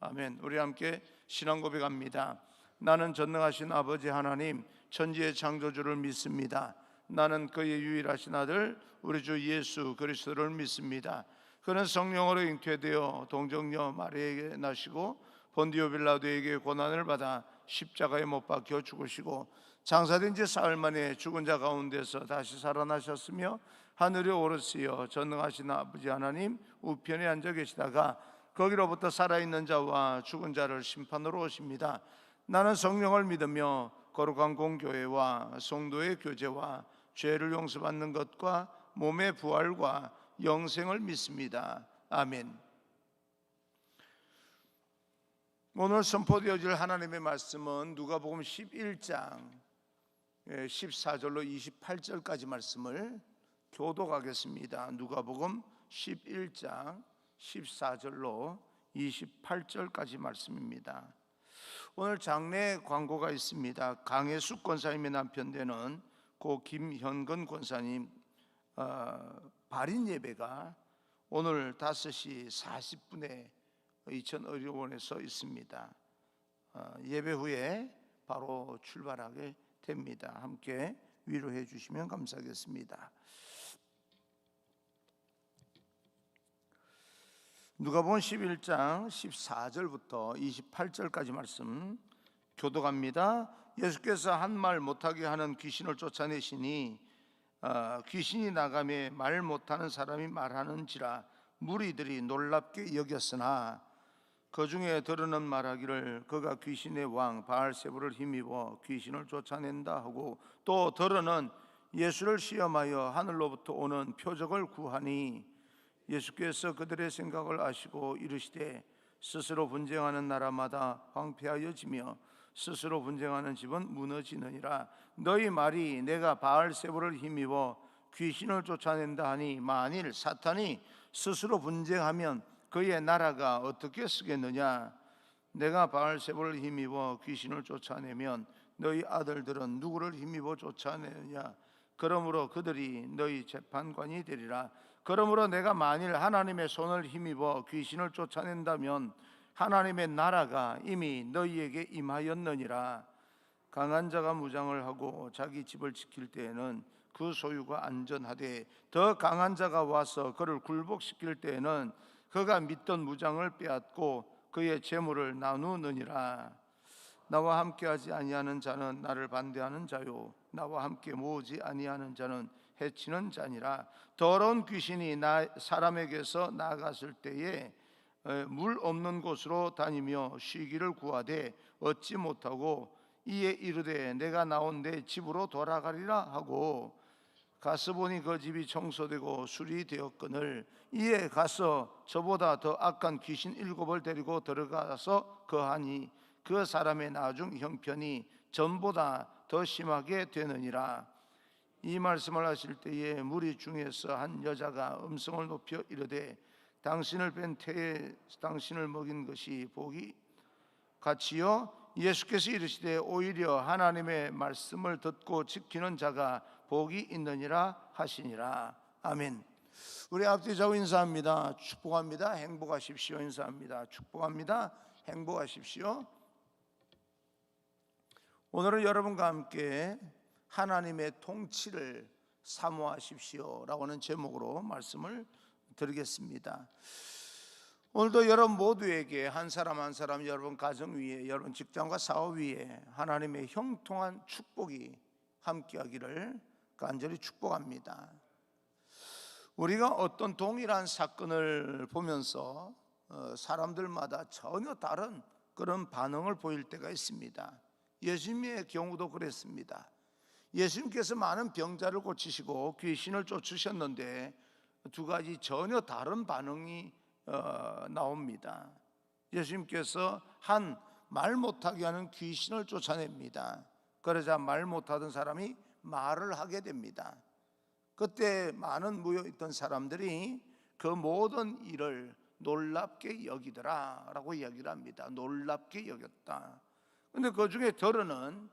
아멘. 우리 함께 신앙 고백합니다. 나는 전능하신 아버지 하나님, 천지의 창조주를 믿습니다. 나는 그의 유일하신 아들 우리 주 예수 그리스도를 믿습니다. 그는 성령으로 잉태되어 동정녀 마리아에게 나시고 본디오 빌라도에게 고난을 받아 십자가에 못 박혀 죽으시고 장사된 지 사흘 만에 죽은 자 가운데서 다시 살아나셨으며 하늘에 오르시어 전능하신 아버지 하나님 우편에 앉아 계시다가 거기로부터 살아있는 자와 죽은 자를 심판으로 오십니다. 나는 성령을 믿으며 거룩한 공교회와 성도의 교제와 죄를 용서받는 것과 몸의 부활과 영생을 믿습니다. 아멘. 오늘 선포되어질 하나님의 말씀은 누가복음 11장 14절로 28절까지 말씀을 교독하겠습니다. 누가복음 11장 14절로 28절까지 말씀입니다. 오늘 장례 광고가 있습니다. 강혜숙 권사님의 남편 되는 고 김현근 권사님 발인 예배가 오늘 5시 40분에 이천의료원에서 있습니다. 예배 후에 바로 출발하게 됩니다. 함께 위로해 주시면 감사하겠습니다. 누가복음 11장 14절부터 28절까지 말씀 교독합니다. 예수께서 한 말 못하게 하는 귀신을 쫓아내시니 귀신이 나가매 말 못하는 사람이 말하는지라 무리들이 놀랍게 여겼으나 그 중에 들으는 말하기를 그가 귀신의 왕 바알세불을 힘입어 귀신을 쫓아낸다 하고 또 들으는 예수를 시험하여 하늘로부터 오는 표적을 구하니 예수께서 그들의 생각을 아시고 이르시되 스스로 분쟁하는 나라마다 황폐하여지며 스스로 분쟁하는 집은 무너지느니라. 너희 말이 내가 바알세불을 힘입어 귀신을 쫓아낸다 하니 만일 사탄이 스스로 분쟁하면 그의 나라가 어떻게 쓰겠느냐. 내가 바알세불을 힘입어 귀신을 쫓아내면 너희 아들들은 누구를 힘입어 쫓아내느냐. 그러므로 그들이 너희 재판관이 되리라. 그러므로 내가 만일 하나님의 손을 힘입어 귀신을 쫓아낸다면 하나님의 나라가 이미 너희에게 임하였느니라. 강한 자가 무장을 하고 자기 집을 지킬 때에는 그 소유가 안전하되 더 강한 자가 와서 그를 굴복시킬 때에는 그가 믿던 무장을 빼앗고 그의 재물을 나누느니라. 나와 함께하지 아니하는 자는 나를 반대하는 자요 나와 함께 모으지 아니하는 자는 해치는 자니라. 더러운 귀신이 사람에게서 나갔을 때에 물 없는 곳으로 다니며 쉬기를 구하되 얻지 못하고 이에 이르되 내가 나온 내 집으로 돌아가리라 하고 가서 보니 그 집이 청소되고 수리되었거늘 이에 가서 저보다 더 악한 귀신 7을 데리고 들어가서 거하니 그 사람의 나중 형편이 전보다 더 심하게 되느니라. 이 말씀을 하실 때에 무리 중에서 한 여자가 음성을 높여 이르되 당신을 뺀 태에 당신을 먹인 것이 복이 같이요. 예수께서 이르시되 오히려 하나님의 말씀을 듣고 지키는 자가 복이 있느니라 하시니라. 아멘. 우리 앞뒤 좌우 인사합니다. 축복합니다. 행복하십시오. 인사합니다. 축복합니다. 행복하십시오. 오늘은 여러분과 함께 하나님의 통치를 사모하십시오 라고 하는 제목으로 말씀을 드리겠습니다. 오늘도 여러분 모두에게 한 사람 한 사람 여러분 가정 위에 여러분 직장과 사업 위에 하나님의 형통한 축복이 함께하기를 간절히 축복합니다. 우리가 어떤 동일한 사건을 보면서 사람들마다 전혀 다른 그런 반응을 보일 때가 있습니다. 예수님의 경우도 그랬습니다. 예수님께서 많은 병자를 고치시고 귀신을 쫓으셨는데 두 가지 전혀 다른 반응이 나옵니다. 예수님께서 한 말 못하게 하는 귀신을 쫓아냅니다. 그러자 말 못하던 사람이 말을 하게 됩니다. 그때 많은 모여있던 사람들이 그 모든 일을 놀랍게 여기더라 라고 이야기를 합니다. 놀랍게 여겼다. 그런데 그 중에 더러는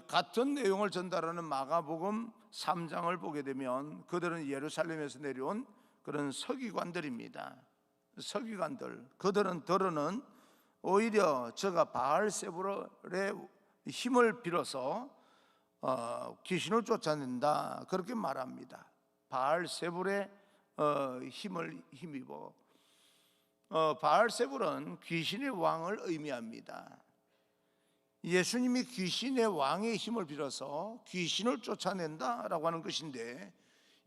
같은 내용을 전달하는 마가복음 3장을 보게 되면 그들은 예루살렘에서 내려온 그런 서기관들입니다. 서기관들, 그들은 오히려 저가 바알세불의 힘을 빌어서 귀신을 쫓아낸다 그렇게 말합니다. 바알세불의 힘을 힘입어 바알세불은 귀신의 왕을 의미합니다. 예수님이 귀신의 왕의 힘을 빌어서 귀신을 쫓아낸다라고 하는 것인데,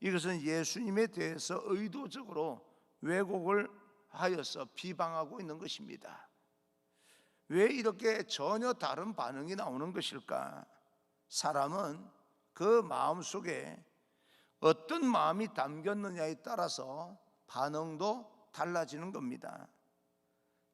이것은 예수님에 대해서 의도적으로 왜곡을 하여서 비방하고 있는 것입니다. 왜 이렇게 전혀 다른 반응이 나오는 것일까? 사람은 그 마음속에 어떤 마음이 담겼느냐에 따라서 반응도 달라지는 겁니다.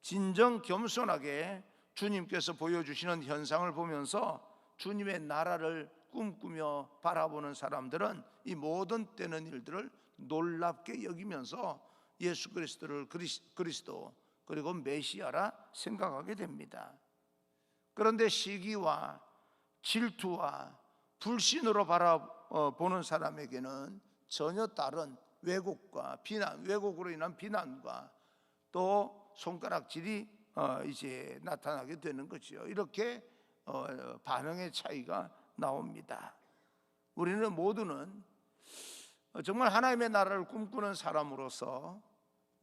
진정 겸손하게 주님께서 보여주시는 현상을 보면서 주님의 나라를 꿈꾸며 바라보는 사람들은 이 모든 때는 일들을 놀랍게 여기면서 예수 그리스도를 그리스도 그리고 메시아라 생각하게 됩니다. 그런데 시기와 질투와 불신으로 바라보는 사람에게는 전혀 다른 왜곡과 비난, 왜곡으로 인한 비난과 또 손가락질이 이제 나타나게 되는 거죠. 이렇게 반응의 차이가 나옵니다. 우리는 모두는 정말 하나님의 나라를 꿈꾸는 사람으로서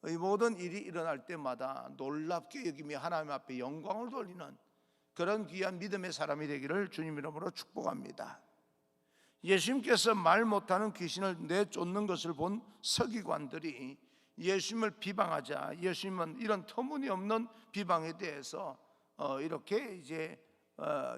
이 모든 일이 일어날 때마다 놀랍게 여기며 하나님 앞에 영광을 돌리는 그런 귀한 믿음의 사람이 되기를 주님 이름으로 축복합니다. 예수님께서 말 못하는 귀신을 내쫓는 것을 본 서기관들이 예수님을 비방하자 예수님은 이런 터무니없는 비방에 대해서 이렇게 이제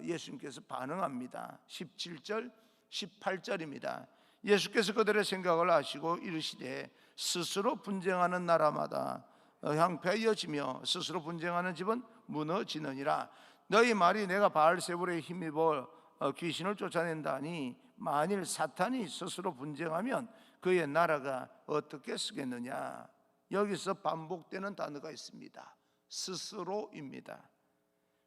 예수님께서 반응합니다. 17절 18절입니다. 예수께서 그들의 생각을 아시고 이르시되 스스로 분쟁하는 나라마다 향폐하여지며 스스로 분쟁하는 집은 무너지느니라. 너희 말이 내가 바알세불에 힘입어 귀신을 쫓아낸다니 만일 사탄이 스스로 분쟁하면 그의 나라가 어떻게 쓰겠느냐. 여기서 반복되는 단어가 있습니다. 스스로입니다.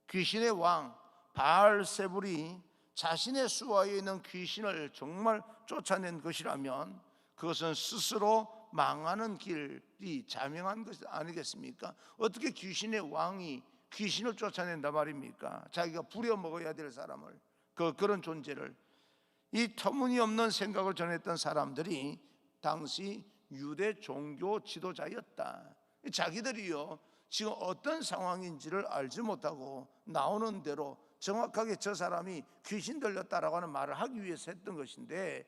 귀신의 왕 바알세불이 자신의 수하에 있는 귀신을 정말 쫓아낸 것이라면 그것은 스스로 망하는 길이 자명한 것 아니겠습니까? 어떻게 귀신의 왕이 귀신을 쫓아낸다 말입니까? 자기가 부려먹어야 될 사람을, 그런 존재를. 이 터무니없는 생각을 전했던 사람들이 당시 유대 종교 지도자였다. 자기들이요 지금 어떤 상황인지를 알지 못하고 나오는 대로 정확하게 저 사람이 귀신 들렸다라고 하는 말을 하기 위해서 했던 것인데,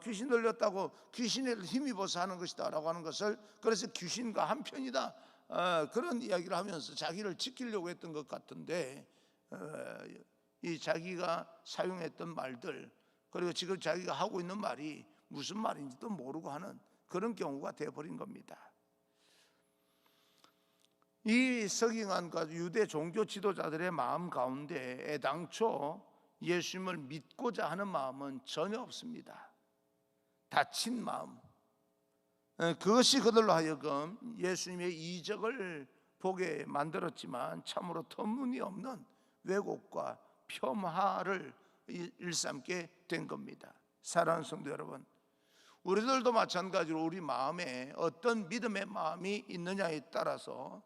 귀신 들렸다고 귀신을 힘입어서 하는 것이다 라고 하는 것을, 그래서 귀신과 한편이다 그런 이야기를 하면서 자기를 지키려고 했던 것 같은데, 이 자기가 사용했던 말들 그리고 지금 자기가 하고 있는 말이 무슨 말인지도 모르고 하는 그런 경우가 되어버린 겁니다. 이 서기관과 유대 종교 지도자들의 마음 가운데 애당초 예수님을 믿고자 하는 마음은 전혀 없습니다. 다친 마음, 그것이 그들로 하여금 예수님의 이적을 보게 만들었지만 참으로 터무니없는 왜곡과 폄하를 일삼게 된 겁니다. 사랑하는 성도 여러분, 우리들도 마찬가지로 우리 마음에 어떤 믿음의 마음이 있느냐에 따라서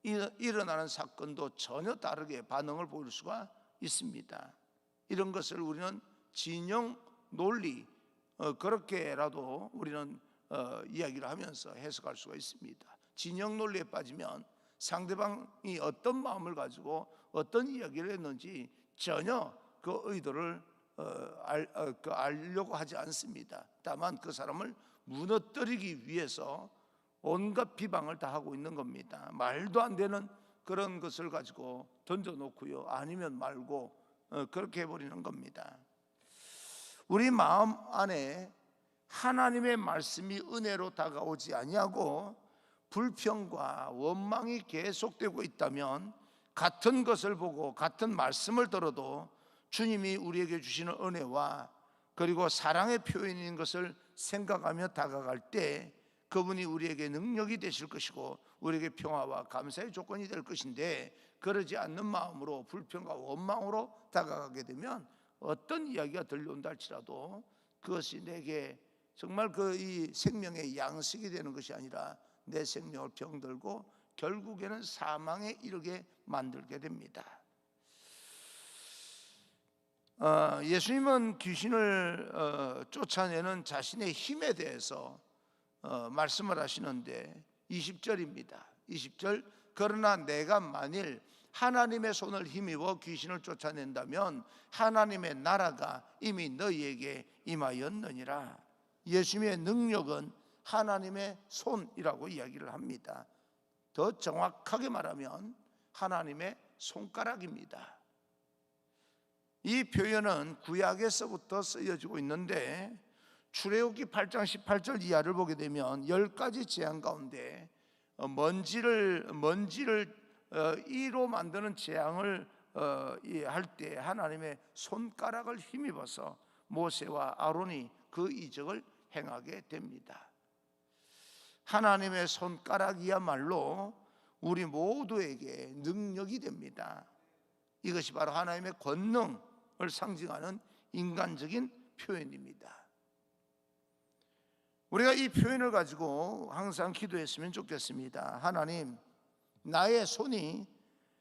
일어나는 사건도 전혀 다르게 반응을 보일 수가 있습니다. 이런 것을 우리는 진영 논리, 그렇게라도 우리는 이야기를 하면서 해석할 수가 있습니다. 진영 논리에 빠지면 상대방이 어떤 마음을 가지고 어떤 이야기를 했는지 전혀 그 의도를 알려고 하지 않습니다. 다만 그 사람을 무너뜨리기 위해서 온갖 비방을 다 하고 있는 겁니다. 말도 안 되는 그런 것을 가지고 던져놓고요, 아니면 말고 그렇게 해버리는 겁니다. 우리 마음 안에 하나님의 말씀이 은혜로 다가오지 아니하고 불평과 원망이 계속되고 있다면 같은 것을 보고 같은 말씀을 들어도 주님이 우리에게 주시는 은혜와 그리고 사랑의 표현인 것을 생각하며 다가갈 때 그분이 우리에게 능력이 되실 것이고 우리에게 평화와 감사의 조건이 될 것인데, 그러지 않는 마음으로 불평과 원망으로 다가가게 되면 어떤 이야기가 들려온다 할지라도 그것이 내게 정말 이 생명의 양식이 되는 것이 아니라 내 생명을 병들고 결국에는 사망에 이르게 만들게 됩니다. 예수님은 귀신을 쫓아내는 자신의 힘에 대해서 말씀을 하시는데 20절입니다. 20절, 그러나 내가 만일 하나님의 손을 힘입어 귀신을 쫓아낸다면 하나님의 나라가 이미 너희에게 임하였느니라. 예수님의 능력은 하나님의 손이라고 이야기를 합니다. 더 정확하게 말하면 하나님의 손가락입니다. 이 표현은 구약에서부터 쓰여지고 있는데 출애굽기 8장 18절 이하를 보게 되면 10가지 재앙 가운데 먼지를 이로 만드는 재앙을 할 때 하나님의 손가락을 힘입어서 모세와 아론이 그 이적을 행하게 됩니다. 하나님의 손가락이야말로 우리 모두에게 능력이 됩니다. 이것이 바로 하나님의 권능을 상징하는 인간적인 표현입니다. 우리가 이 표현을 가지고 항상 기도했으면 좋겠습니다. 하나님, 나의 손이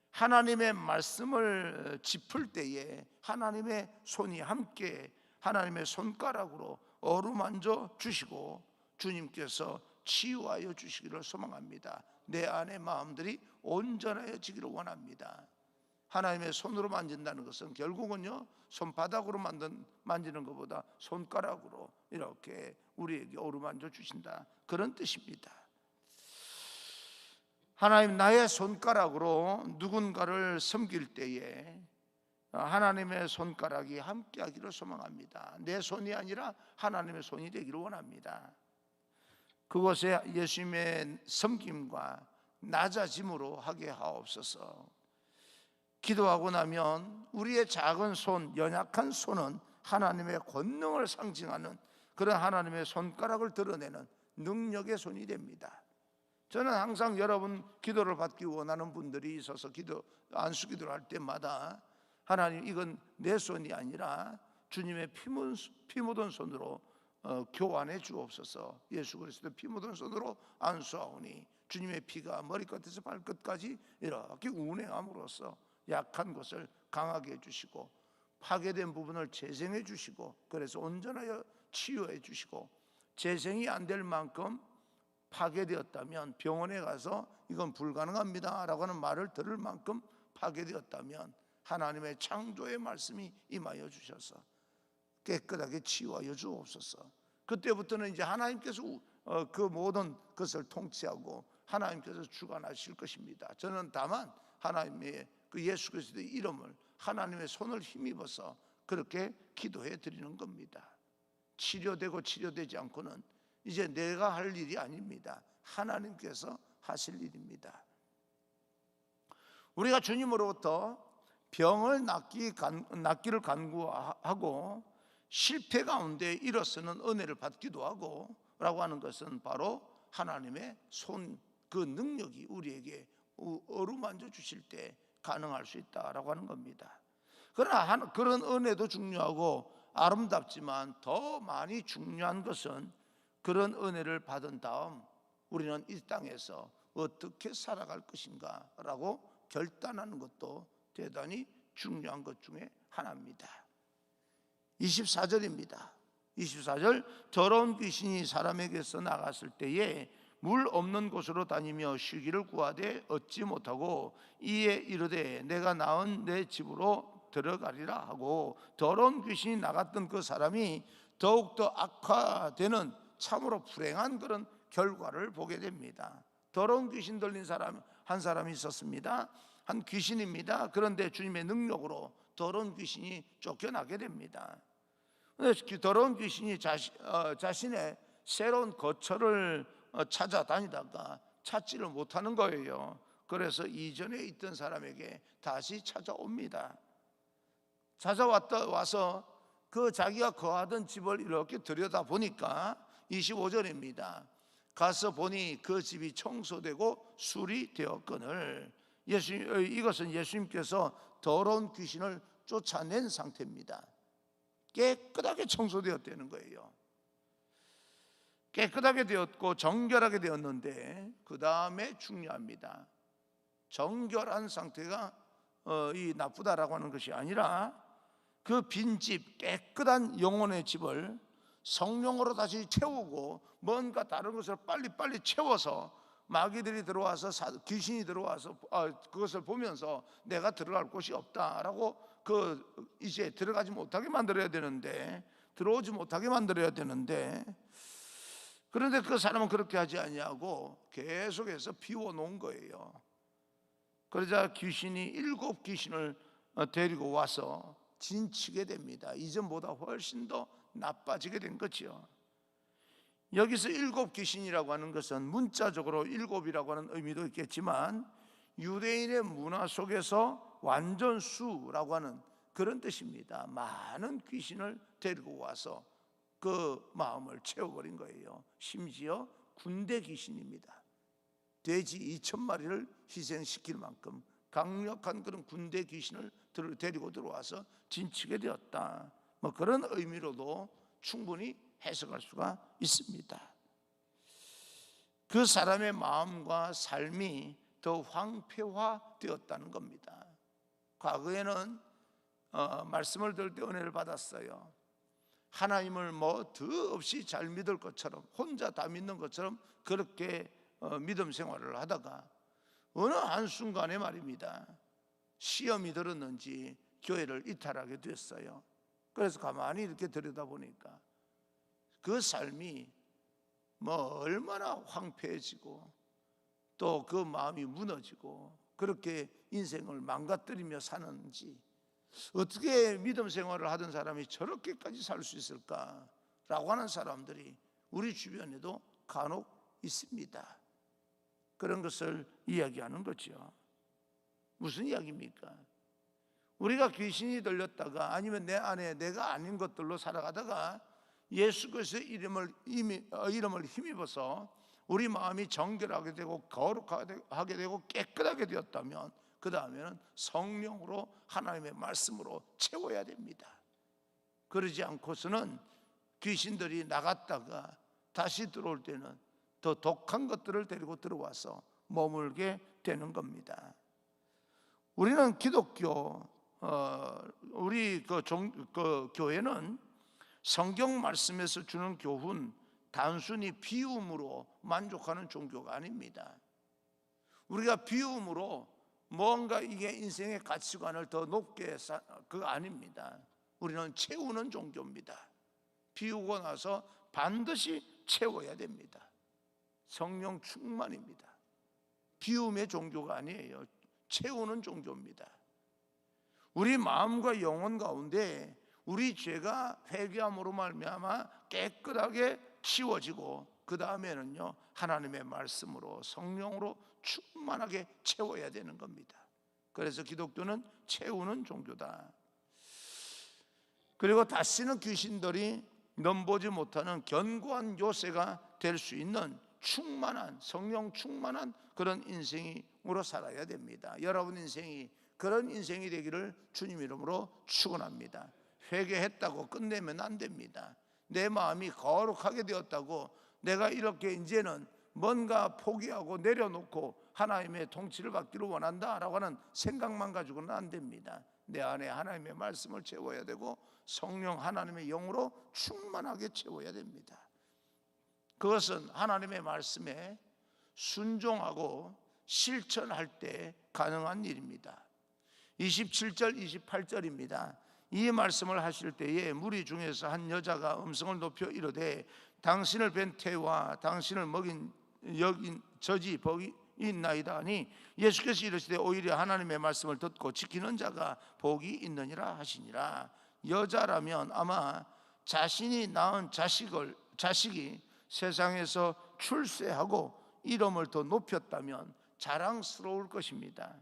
하나님의 말씀을 짚을 때에 하나님의 손이 함께 하나님의 손가락으로 어루만져 주시고 주님께서 치유하여 주시기를 소망합니다. 내 안의 마음들이 온전해지기를 원합니다. 하나님의 손으로 만진다는 것은 결국은요, 손바닥으로 만지는 것보다 손가락으로 이렇게 우리에게 어루만져 주신다, 그런 뜻입니다. 하나님, 나의 손가락으로 누군가를 섬길 때에 하나님의 손가락이 함께하기를 소망합니다. 내 손이 아니라 하나님의 손이 되기를 원합니다. 그곳에 예수님의 섬김과 낮아짐으로 하게 하옵소서. 기도하고 나면 우리의 작은 손, 연약한 손은 하나님의 권능을 상징하는 그런 하나님의 손가락을 드러내는 능력의 손이 됩니다. 저는 항상 여러분 기도를 받기 원하는 분들이 있어서 안수 기도를 할 때마다 하나님, 이건 내 손이 아니라 주님의 피 묻은 손으로 교환해 주옵소서. 예수 그리스도의 피 묻은 손으로 안수하오니 주님의 피가 머리끝에서 발끝까지 이렇게 운행함으로써 약한 것을 강하게 해주시고 파괴된 부분을 재생해 주시고, 그래서 온전하여 치유해 주시고, 재생이 안 될 만큼 파괴되었다면 병원에 가서 이건 불가능합니다 라고 하는 말을 들을 만큼 파괴되었다면 하나님의 창조의 말씀이 임하여 주셔서 깨끗하게 치유하여 주옵소서. 그때부터는 이제 하나님께서 그 모든 것을 통치하고 하나님께서 주관하실 것입니다. 저는 다만 하나님의 그 예수 그리스도의 이름을 하나님의 손을 힘입어서 그렇게 기도해 드리는 겁니다. 치료되고 치료되지 않고는 이제 내가 할 일이 아닙니다. 하나님께서 하실 일입니다. 우리가 주님으로부터 병을 낫기를 간구하고 실패 가운데 일어서는 은혜를 받기도 하고 라고 하는 것은 바로 하나님의 손, 그 능력이 우리에게 어루만져 주실 때 가능할 수 있다라고 하는 겁니다. 그러나 그런 은혜도 중요하고 아름답지만 더 많이 중요한 것은 그런 은혜를 받은 다음 우리는 이 땅에서 어떻게 살아갈 것인가 라고 결단하는 것도 대단히 중요한 것 중에 하나입니다. 24절입니다. 24절, 더러운 귀신이 사람에게서 나갔을 때에 물 없는 곳으로 다니며 쉬기를 구하되 얻지 못하고 이에 이르되 내가 낳은 내 집으로 들어가리라 하고, 더러운 귀신이 나갔던 그 사람이 더욱더 악화되는 참으로 불행한 그런 결과를 보게 됩니다. 더러운 귀신 들린 사람 한 사람이 있었습니다. 한 귀신입니다. 그런데 주님의 능력으로 더러운 귀신이 쫓겨나게 됩니다. 더러운 귀신이 자신의 새로운 거처를 찾아다니다가 찾지를 못하는 거예요. 그래서 이전에 있던 사람에게 다시 찾아옵니다. 와서 그 자기가 거하던 집을 이렇게 들여다보니까 25절입니다. 가서 보니 그 집이 청소되고 수리되었거늘, 이것은 예수님께서 더러운 귀신을 쫓아낸 상태입니다. 깨끗하게 청소되었다는 거예요. 깨끗하게 되었고 정결하게 되었는데 그 다음에 중요합니다. 정결한 상태가 이 나쁘다라고 하는 것이 아니라 그 빈집, 깨끗한 영혼의 집을 성령으로 다시 채우고 뭔가 다른 것을 빨리빨리 채워서 마귀들이 들어와서 귀신이 들어와서 그것을 보면서 내가 들어갈 곳이 없다라고 이제 들어가지 못하게 만들어야 되는데, 들어오지 못하게 만들어야 되는데, 그런데 그 사람은 그렇게 하지 아니하고 계속해서 비워놓은 거예요. 그러자 귀신이 7귀신을 데리고 와서 진치게 됩니다. 이전보다 훨씬 더 나빠지게 된 거죠. 여기서 7귀신이라고 하는 것은 문자적으로 7이라고 하는 의미도 있겠지만 유대인의 문화 속에서 완전수라고 하는 그런 뜻입니다. 많은 귀신을 데리고 와서 그 마음을 채워버린 거예요. 심지어 군대 귀신입니다. 돼지 2,000마리를 희생시킬 만큼 강력한 그런 군대 귀신을 데리고 들어와서 진치게 되었다, 뭐 그런 의미로도 충분히 해석할 수가 있습니다. 그 사람의 마음과 삶이 더 황폐화되었다는 겁니다. 과거에는 말씀을 들을 때 은혜를 받았어요. 하나님을 뭐 더없이 잘 믿을 것처럼, 혼자 다 믿는 것처럼 그렇게 믿음 생활을 하다가 어느 한순간에 말입니다, 시험이 들었는지 교회를 이탈하게 됐어요. 그래서 가만히 이렇게 들여다보니까 그 삶이 뭐 얼마나 황폐해지고 또 그 마음이 무너지고 그렇게 인생을 망가뜨리며 사는지, 어떻게 믿음 생활을 하던 사람이 저렇게까지 살 수 있을까라고 하는 사람들이 우리 주변에도 간혹 있습니다. 그런 것을 이야기하는 거죠. 무슨 이야기입니까? 우리가 귀신이 들렸다가 아니면 내 안에 내가 아닌 것들로 살아가다가 예수 그리스도의 이름을 힘입어서 우리 마음이 정결하게 되고 거룩하게 되고 깨끗하게 되었다면 그 다음에는 성령으로 하나님의 말씀으로 채워야 됩니다. 그러지 않고서는 귀신들이 나갔다가 다시 들어올 때는 더 독한 것들을 데리고 들어와서 머물게 되는 겁니다. 우리는 기독교, 우리 교회는 성경 말씀에서 주는 교훈 단순히 비움으로 만족하는 종교가 아닙니다. 우리가 비움으로 뭔가 이게 인생의 가치관을 더 높게 그거 아닙니다. 우리는 채우는 종교입니다. 비우고 나서 반드시 채워야 됩니다. 성령 충만입니다. 비움의 종교가 아니에요. 채우는 종교입니다. 우리 마음과 영혼 가운데 우리 죄가 회개함으로 말미암아 깨끗하게 치워지고 그 다음에는요 하나님의 말씀으로 성령으로 충만하게 채워야 되는 겁니다. 그래서 기독교는 채우는 종교다. 그리고 다시는 귀신들이 넘보지 못하는 견고한 요새가 될 수 있는 충만한, 성령 충만한 그런 인생으로 살아야 됩니다. 여러분 인생이 그런 인생이 되기를 주님 이름으로 축원합니다. 회개했다고 끝내면 안 됩니다. 내 마음이 거룩하게 되었다고 내가 이렇게 이제는 뭔가 포기하고 내려놓고 하나님의 통치를 받기를 원한다라고 하는 생각만 가지고는 안 됩니다. 내 안에 하나님의 말씀을 채워야 되고 성령 하나님의 영으로 충만하게 채워야 됩니다. 그것은 하나님의 말씀에 순종하고 실천할 때 가능한 일입니다. 27절 28절입니다. 이 말씀을 하실 때에 무리 중에서 한 여자가 음성을 높여 이르되 당신을 뵌 태와 당신을 먹인 여긴 저지 복이 있나이다 하니 예수께서 이르시되 오히려 하나님의 말씀을 듣고 지키는 자가 복이 있느니라 하시니라. 여자라면 아마 자신이 낳은 자식이 세상에서 출세하고 이름을 더 높였다면 자랑스러울 것입니다.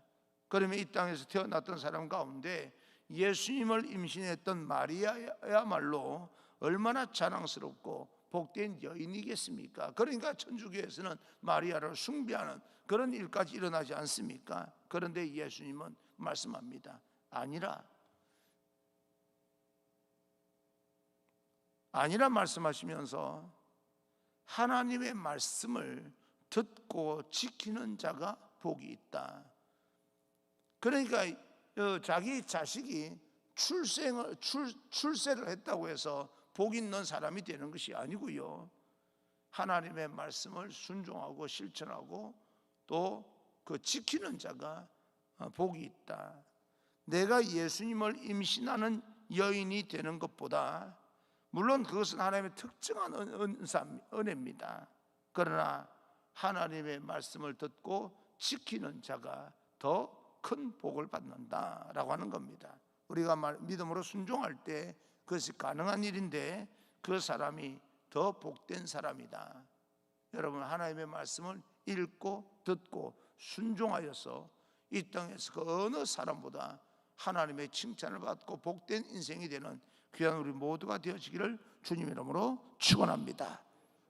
그러면 이 땅에서 태어났던 사람 가운데 예수님을 임신했던 마리아야말로 얼마나 자랑스럽고 복된 여인이겠습니까? 그러니까 천주교에서는 마리아를 숭배하는 그런 일까지 일어나지 않습니까? 그런데 예수님은 말씀합니다. 아니라 말씀하시면서 하나님의 말씀을 듣고 지키는 자가 복이 있다. 그러니까 자기 자식이 출세를 했다고 해서 복 있는 사람이 되는 것이 아니고요, 하나님의 말씀을 순종하고 실천하고 또 그 지키는 자가 복이 있다. 내가 예수님을 임신하는 여인이 되는 것보다, 물론 그것은 하나님의 특정한 은혜입니다. 그러나 하나님의 말씀을 듣고 지키는 자가 더 큰 복을 받는다라고 하는 겁니다. 우리가 믿음으로 순종할 때 그것이 가능한 일인데 그 사람이 더 복된 사람이다. 여러분, 하나님의 말씀을 읽고 듣고 순종하여서 이 땅에서 그 어느 사람보다 하나님의 칭찬을 받고 복된 인생이 되는 귀한 우리 모두가 되어지기를 주님 이름으로 축원합니다.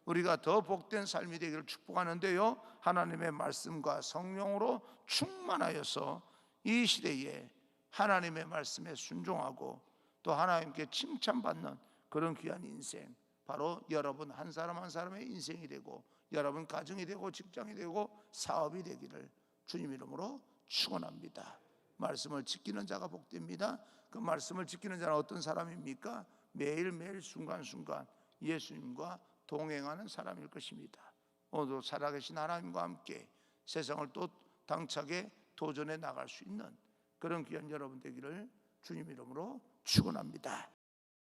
우리가 더 복된 삶이 되기를 축복하는데요, 하나님의 말씀과 성령으로 충만하여서 이 시대에 하나님의 말씀에 순종하고 또 하나님께 칭찬받는 그런 귀한 인생, 바로 여러분 한 사람 한 사람의 인생이 되고 여러분 가정이 되고 직장이 되고 사업이 되기를 주님 이름으로 축원합니다. 말씀을 지키는 자가 복됩니다. 그 말씀을 지키는 자는 어떤 사람입니까? 매일매일 순간순간 예수님과 동행하는 사람일 것입니다. 오늘도 살아계신 하나님과 함께 세상을 또 당차게 도전해 나갈 수 있는 그런 귀한 여러분 되기를 주님 이름으로 축원합니다.